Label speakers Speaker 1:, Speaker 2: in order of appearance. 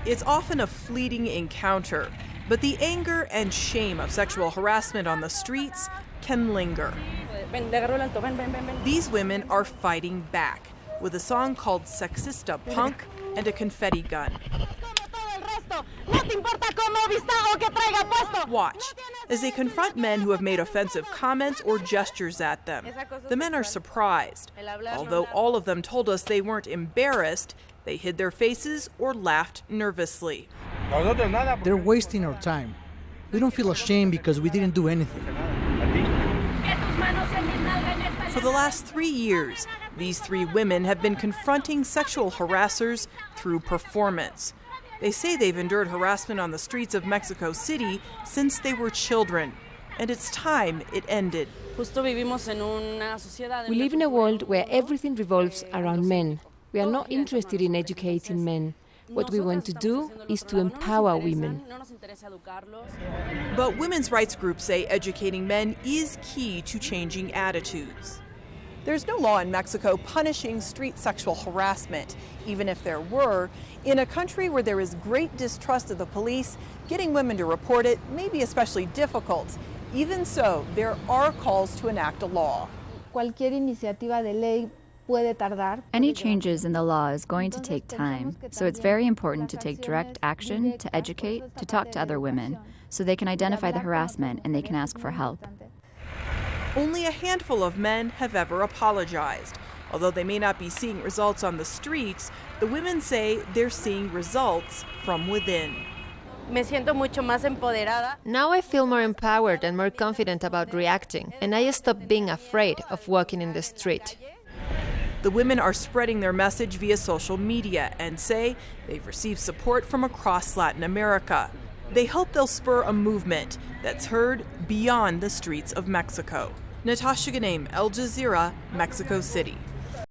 Speaker 1: It's often a fleeting encounter, but the anger and shame of sexual harassment on the streets can linger. These women are fighting back with a song called Sexista Punk and a confetti gun. Watch as they confront men who have made offensive comments or gestures at them. The men are surprised. Although all of them told us they weren't embarrassed, they hid their faces or laughed nervously.
Speaker 2: They're wasting our time. We don't feel ashamed because we didn't do anything.
Speaker 1: For the last 3 years, these 3 women have been confronting sexual harassers through performance. They say they've endured harassment on the streets of Mexico City since they were children, and it's time it ended.
Speaker 3: We live in a world where everything revolves around men. We are not interested in educating men. What we want to do is to empower women.
Speaker 1: But women's rights groups say educating men is key to changing attitudes. There's no law in Mexico punishing street sexual harassment. Even if there were, in a country where there is great distrust of the police, getting women to report it may be especially difficult. Even so, there are calls to enact a law.
Speaker 4: Any changes in the law is going to take time, so it's very important to take direct action, to educate, to talk to other women, so they can identify the harassment and they can ask for help.
Speaker 1: Only a handful of men have ever apologized. Although they may not be seeing results on the streets, the women say they're seeing results from within.
Speaker 5: Now I feel more empowered and more confident about reacting, and I stop being afraid of walking in the street.
Speaker 1: The women are spreading their message via social media and say they've received support from across Latin America. They hope they'll spur a movement that's heard beyond the streets of Mexico. NATASHA, GHONEIM, Jazeera, Mexico City.